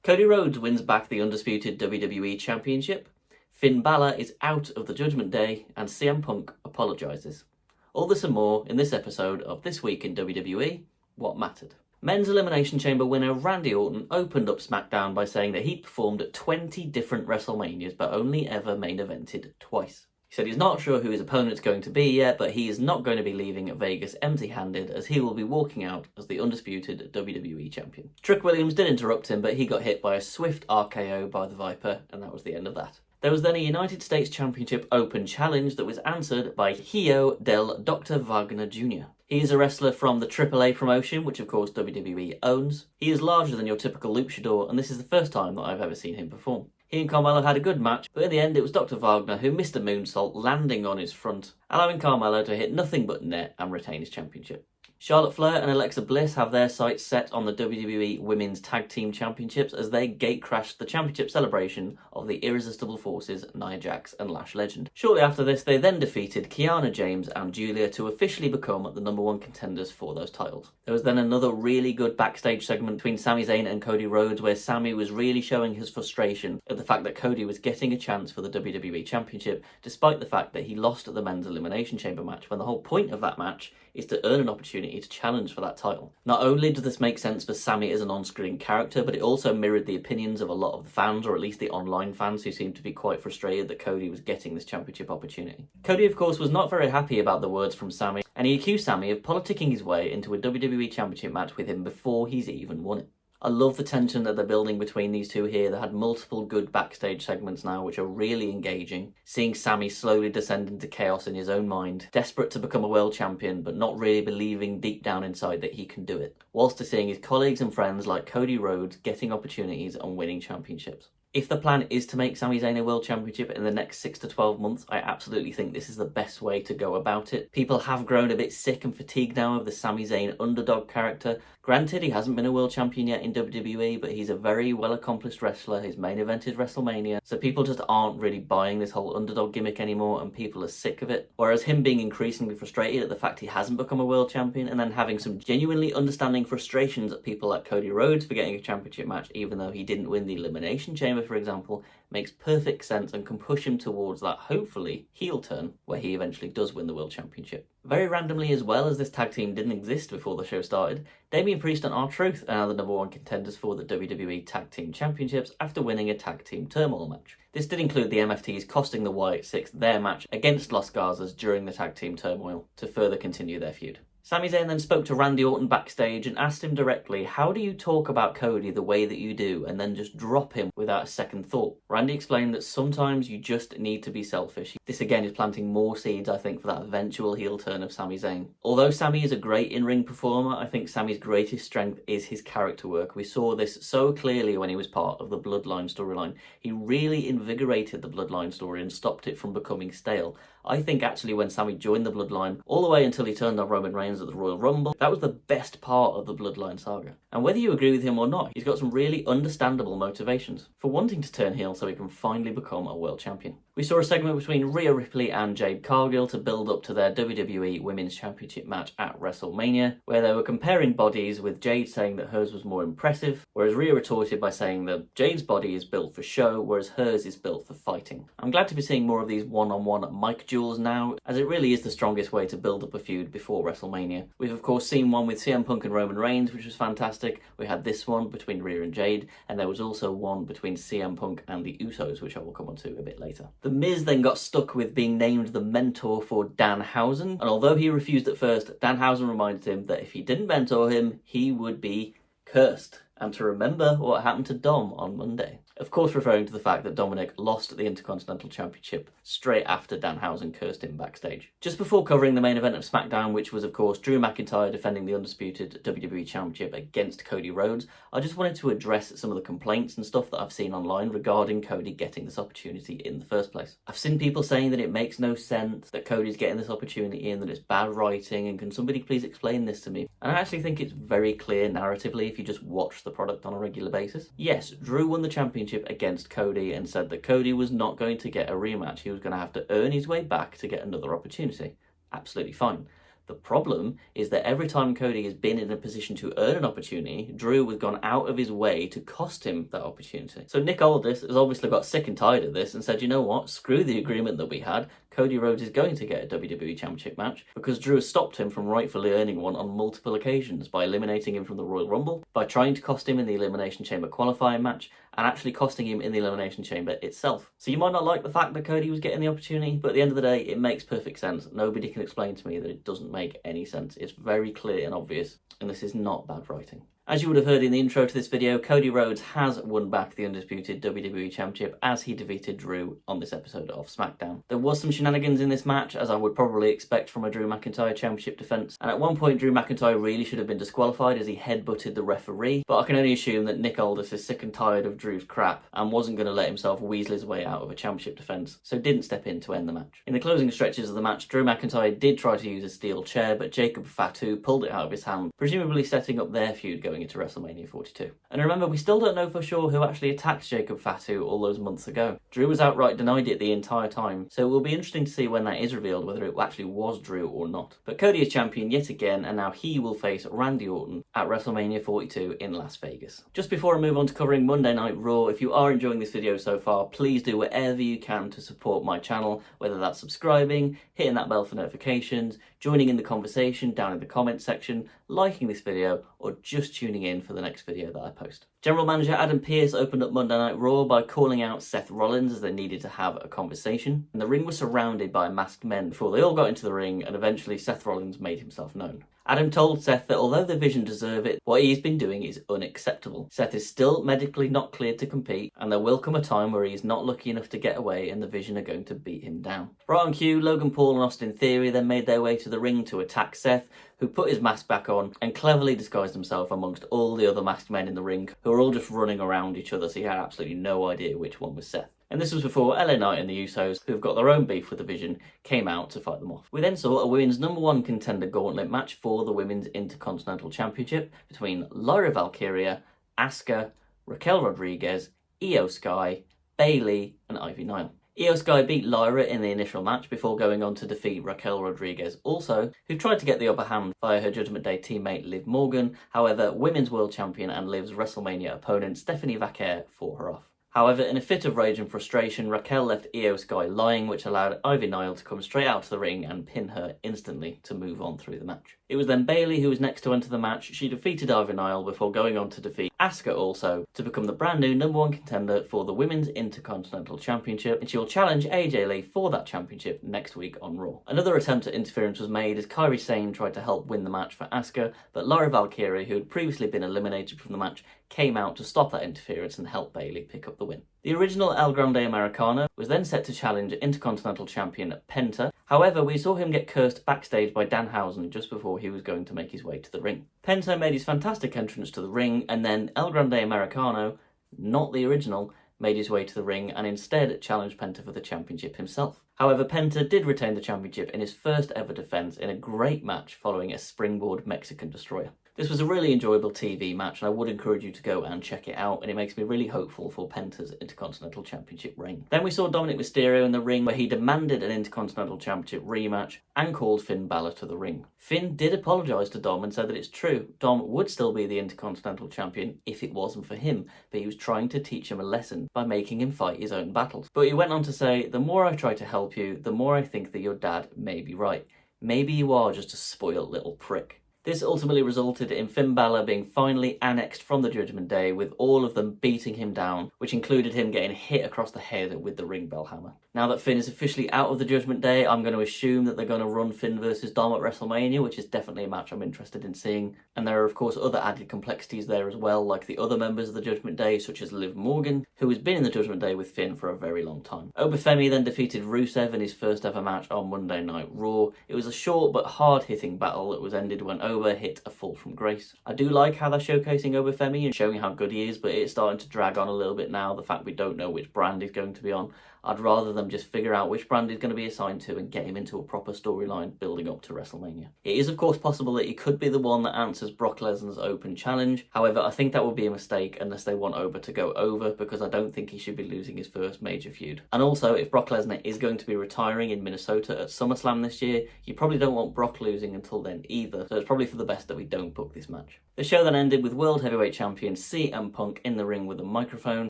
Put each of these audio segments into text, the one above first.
Cody Rhodes wins back the Undisputed WWE Championship, Finn Bálor is out of the Judgement Day, and CM Punk apologises. All this and more in this episode of This Week in WWE, What Mattered. Men's Elimination Chamber winner Randy Orton opened up SmackDown by saying that he'd performed at 20 different WrestleManias but only ever main evented twice. He said he's not sure who his opponent's going to be yet, but he is not going to be leaving Vegas empty-handed, as he will be walking out as the undisputed WWE Champion. Trick Williams did interrupt him, but he got hit by a swift RKO by the Viper, and that was the end of that. There was then a United States Championship Open challenge that was answered by Hijo del Dr. Wagner Jr. He is a wrestler from the AAA promotion, which of course WWE owns. He is larger than your typical luchador, and this is the first time that I've ever seen him perform. He and Carmelo had a good match, but in the end it was Dr. Wagner who missed a moonsault, landing on his front, allowing Carmelo to hit nothing but net and retain his championship. Charlotte Flair and Alexa Bliss have their sights set on the WWE Women's Tag Team Championships as they gatecrashed the championship celebration of the Irresistible Forces Nia Jax and Lash Legend. Shortly after this, they then defeated Kiana James and Julia to officially become the #1 contenders for those titles. There was then another really good backstage segment between Sami Zayn and Cody Rhodes, where Sami was really showing his frustration at the fact that Cody was getting a chance for the WWE Championship, despite the fact that he lost at the Men's Elimination Chamber match, when the whole point of that match is to earn an opportunity to challenge for that title. Not only does this make sense for Sami as an on-screen character, but it also mirrored the opinions of a lot of the fans, or at least the online fans, who seemed to be quite frustrated that Cody was getting this championship opportunity. Cody, of course, was not very happy about the words from Sami, and he accused Sami of politicking his way into a WWE Championship match with him before he's even won it. I love the tension that they're building between these two here. They had multiple good backstage segments now, which are really engaging. Seeing Sami slowly descend into chaos in his own mind, desperate to become a world champion, but not really believing deep down inside that he can do it, whilst seeing his colleagues and friends like Cody Rhodes getting opportunities and winning championships. If the plan is to make Sami Zayn a world championship in the next 6 to 12 months, I absolutely think this is the best way to go about it. People have grown a bit sick and fatigued now of the Sami Zayn underdog character. Granted, he hasn't been a world champion yet in WWE, but he's a very well-accomplished wrestler. His main event is WrestleMania, so people just aren't really buying this whole underdog gimmick anymore, and people are sick of it. Whereas him being increasingly frustrated at the fact he hasn't become a world champion, and then having some genuinely understanding frustrations at people like Cody Rhodes for getting a championship match, even though he didn't win the Elimination Chamber, for example, makes perfect sense and can push him towards that, hopefully, heel turn where he eventually does win the world championship. Very randomly as well, as this tag team didn't exist before the show started, Damian Priest and R-Truth are now the #1 contenders for the WWE Tag Team Championships after winning a Tag Team Turmoil match. This did include the MFTs costing the Wyatt Six their match against Los Garzas during the Tag Team Turmoil to further continue their feud. Sami Zayn then spoke to Randy Orton backstage and asked him directly, how do you talk about Cody the way that you do and then just drop him without a second thought? Randy explained that sometimes you just need to be selfish. This again is planting more seeds, I think, for that eventual heel turn of Sami Zayn. Although Sami is a great in-ring performer, I think Sami's greatest strength is his character work. We saw this so clearly when he was part of the Bloodline storyline. He really invigorated the Bloodline story and stopped it from becoming stale. I think actually when Sami joined the Bloodline, all the way until he turned on Roman Reigns at the Royal Rumble, that was the best part of the Bloodline saga. And whether you agree with him or not, he's got some really understandable motivations for wanting to turn heel so he can finally become a world champion. We saw a segment between Rhea Ripley and Jade Cargill to build up to their WWE Women's Championship match at WrestleMania, where they were comparing bodies, with Jade saying that hers was more impressive, whereas Rhea retorted by saying that Jade's body is built for show, whereas hers is built for fighting. I'm glad to be seeing more of these one-on-one mic duels now, as it really is the strongest way to build up a feud before WrestleMania. We've of course seen one with CM Punk and Roman Reigns, which was fantastic. We had this one between Rhea and Jade, and there was also one between CM Punk and the Usos, which I will come on to a bit later. The Miz then got stuck with being named the mentor for Danhausen, and although he refused at first, Danhausen reminded him that if he didn't mentor him, he would be cursed, and to remember what happened to Dom on Monday. Of course referring to the fact that Dominic lost the Intercontinental Championship straight after Danhausen cursed him backstage. Just before covering the main event of SmackDown, which was of course Drew McIntyre defending the undisputed WWE Championship against Cody Rhodes, I just wanted to address some of the complaints and stuff that I've seen online regarding Cody getting this opportunity in the first place. I've seen people saying that it makes no sense that Cody's getting this opportunity and that it's bad writing, and can somebody please explain this to me? And I actually think it's very clear narratively if you just watch the product on a regular basis. Yes, Drew won the championship against Cody and said that Cody was not going to get a rematch. He was going to have to earn his way back to get another opportunity. Absolutely fine. The problem is that every time Cody has been in a position to earn an opportunity, Drew has gone out of his way to cost him that opportunity. So Nick Aldis has obviously got sick and tired of this and said, you know what, screw the agreement that we had. Cody Rhodes is going to get a WWE Championship match because Drew has stopped him from rightfully earning one on multiple occasions by eliminating him from the Royal Rumble, by trying to cost him in the Elimination Chamber qualifying match, and actually costing him in the Elimination Chamber itself. So you might not like the fact that Cody was getting the opportunity, but at the end of the day, it makes perfect sense. Nobody can explain to me that it doesn't make any sense. It's very clear and obvious, and this is not bad writing. As you would have heard in the intro to this video, Cody Rhodes has won back the undisputed WWE Championship as he defeated Drew on this episode of SmackDown. There was some shenanigans in this match, as I would probably expect from a Drew McIntyre Championship defence, and at one point Drew McIntyre really should have been disqualified as he headbutted the referee, but I can only assume that Nick Aldis is sick and tired of Drew's crap and wasn't going to let himself weasel his way out of a Championship defence, so didn't step in to end the match. In the closing stretches of the match, Drew McIntyre did try to use a steel chair, but Jacob Fatu pulled it out of his hand, presumably setting up their feud going into WrestleMania 42. And remember, we still don't know for sure who actually attacked Jacob Fatu all those months ago. Drew has outright denied it the entire time, so it will be interesting to see when that is revealed whether it actually was Drew or not. But Cody is champion yet again, and now he will face Randy Orton at WrestleMania 42 in Las Vegas. Just before I move on to covering Monday Night Raw, if you are enjoying this video so far, please do whatever you can to support my channel, whether that's subscribing, hitting that bell for notifications, joining in the conversation down in the comments section, liking this video, or just tuning in for the next video that I post. General Manager Adam Pearce opened up Monday Night Raw by calling out Seth Rollins as they needed to have a conversation, and the ring was surrounded by masked men before they all got into the ring, and eventually Seth Rollins made himself known. Adam told Seth that although the Vision deserve it, what he's been doing is unacceptable. Seth is still medically not cleared to compete, and there will come a time where he's not lucky enough to get away and the Vision are going to beat him down. Right on cue, Logan Paul and Austin Theory then made their way to the ring to attack Seth, who put his mask back on and cleverly disguised himself amongst all the other masked men in the ring, who were all just running around each other, so he had absolutely no idea which one was Seth. And this was before LA Knight and the Usos, who've got their own beef with the Vision, came out to fight them off. We then saw a women's #1 contender gauntlet match for the Women's Intercontinental Championship between Lyra Valkyria, Asuka, Raquel Rodriguez, Io Sky, Bayley and Ivy Nile. Io Sky beat Lyra in the initial match before going on to defeat Raquel Rodriguez also, who tried to get the upper hand via her Judgement Day teammate Liv Morgan. However, Women's World Champion and Liv's WrestleMania opponent Stephanie Vaquer fought her off. However, in a fit of rage and frustration, Raquel left Io Sky lying, which allowed Ivy Nile to come straight out to the ring and pin her instantly to move on through the match. It was then Bayley who was next to enter the match. She defeated Ivy Nile before going on to defeat Asuka also to become the brand new #1 contender for the Women's Intercontinental Championship, and she will challenge AJ Lee for that championship next week on Raw. Another attempt at interference was made as Kairi Sane tried to help win the match for Asuka, but Lyra Valkyria, who had previously been eliminated from the match, came out to stop that interference and help Bayley pick up the win. The original El Grande Americano was then set to challenge Intercontinental Champion Penta. However, we saw him get cursed backstage by Danhausen just before he was going to make his way to the ring. Penta made his fantastic entrance to the ring, and then El Grande Americano, not the original, made his way to the ring and instead challenged Penta for the championship himself. However, Penta did retain the championship in his first ever defence in a great match following a springboard Mexican destroyer. This was a really enjoyable TV match, and I would encourage you to go and check it out, and it makes me really hopeful for Penta's Intercontinental Championship reign. Then we saw Dominic Mysterio in the ring, where he demanded an Intercontinental Championship rematch and called Finn Bálor to the ring. Finn did apologise to Dom and said that it's true, Dom would still be the Intercontinental Champion if it wasn't for him, but he was trying to teach him a lesson by making him fight his own battles. But he went on to say, "The more I try to help you, the more I think that your dad may be right. Maybe you are just a spoiled little prick." This ultimately resulted in Finn Bálor being finally annexed from the Judgement Day, with all of them beating him down, which included him getting hit across the head with the ring bell hammer. Now that Finn is officially out of the Judgement Day, I'm going to assume that they're going to run Finn versus Dom at WrestleMania, which is definitely a match I'm interested in seeing. And there are of course other added complexities there as well, like the other members of the Judgement Day, such as Liv Morgan, who has been in the Judgement Day with Finn for a very long time. Obafemi then defeated Rusev in his first ever match on Monday Night Raw. It was a short but hard-hitting battle that was ended when Oba hit a fall from grace. I do like how they're showcasing Obafemi and showing how good he is, but it's starting to drag on a little bit now, the fact we don't know which brand he's going to be on. I'd rather them just figure out which brand he's going to be assigned to and get him into a proper storyline building up to WrestleMania. It is of course possible that he could be the one that answers Brock Lesnar's open challenge. However, I think that would be a mistake unless they want over to go over, because I don't think he should be losing his first major feud. And also, if Brock Lesnar is going to be retiring in Minnesota at SummerSlam this year, you probably don't want Brock losing until then either, so it's probably for the best that we don't book this match. The show then ended with World Heavyweight Champion CM Punk in the ring with a microphone,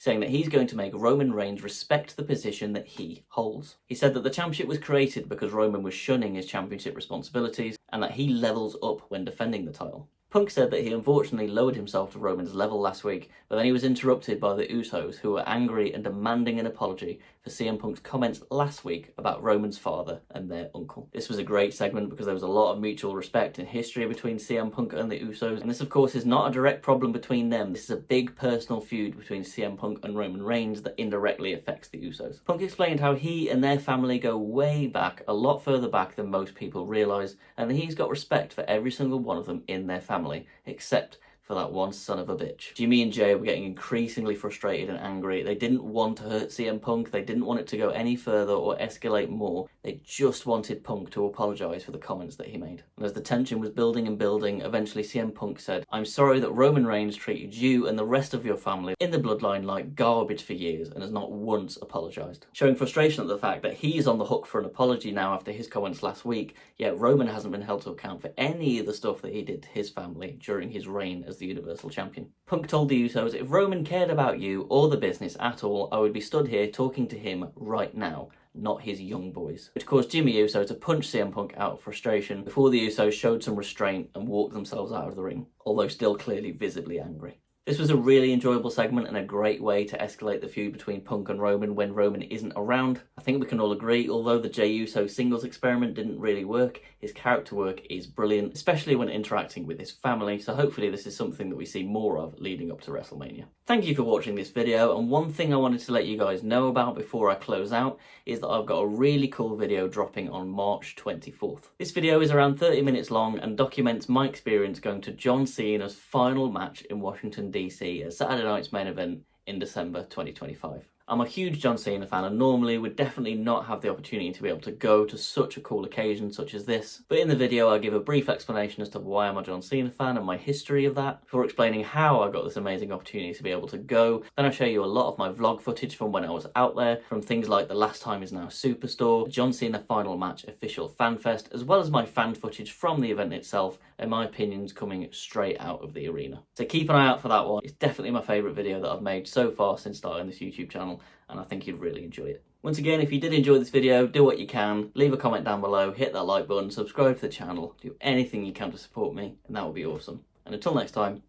saying that he's going to make Roman Reigns respect the position that he holds. He said that the championship was created because Roman was shunning his championship responsibilities, and that he levels up when defending the title. Punk said that he unfortunately lowered himself to Roman's level last week, but then he was interrupted by the Usos, who were angry and demanding an apology for CM Punk's comments last week about Roman's father and their uncle. This was a great segment because there was a lot of mutual respect and history between CM Punk and the Usos, and this of course is not a direct problem between them. This is a big personal feud between CM Punk and Roman Reigns that indirectly affects the Usos. Punk explained how he and their family go way back, a lot further back than most people realise, and that he's got respect for every single one of them in their family, except for that one son of a bitch. Jimmy and Jay were getting increasingly frustrated and angry. They didn't want to hurt CM Punk, they didn't want it to go any further or escalate more. They just wanted Punk to apologise for the comments that he made. And as the tension was building and building, eventually CM Punk said, "I'm sorry that Roman Reigns treated you and the rest of your family in the bloodline like garbage for years and has not once apologised." Showing frustration at the fact that he's on the hook for an apology now after his comments last week, yet Roman hasn't been held to account for any of the stuff that he did to his family during his reign as the Universal Champion. Punk told the Usos, "If Roman cared about you or the business at all, I would be stood here talking to him right now, not his young boys," which caused Jimmy Uso to punch CM Punk out of frustration before the Usos showed some restraint and walked themselves out of the ring, although still clearly visibly angry. This was a really enjoyable segment and a great way to escalate the feud between Punk and Roman when Roman isn't around. I think we can all agree, although the Jey Uso singles experiment didn't really work, his character work is brilliant, especially when interacting with his family, so hopefully this is something that we see more of leading up to WrestleMania. Thank you for watching this video, and one thing I wanted to let you guys know about before I close out is that I've got a really cool video dropping on March 24th. This video is around 30 minutes long and documents my experience going to John Cena's final match in Washington DC at Saturday night's main event in December 2025. I'm a huge John Cena fan and normally would definitely not have the opportunity to be able to go to such a cool occasion such as this, but in the video I give a brief explanation as to why I'm a John Cena fan and my history of that, before explaining how I got this amazing opportunity to be able to go. Then I show you a lot of my vlog footage from when I was out there, from things like the Last Time Is Now Superstore, John Cena Final Match official fan fest, as well as my fan footage from the event itself and my opinions coming straight out of the arena. So keep an eye out for that one. It's definitely my favourite video that I've made so far since starting this YouTube channel, and I think you'd really enjoy it. Once again, if you did enjoy this video, do what you can, leave a comment down below, hit that like button, subscribe to the channel, do anything you can to support me, and that would be awesome. And until next time,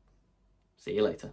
see you later.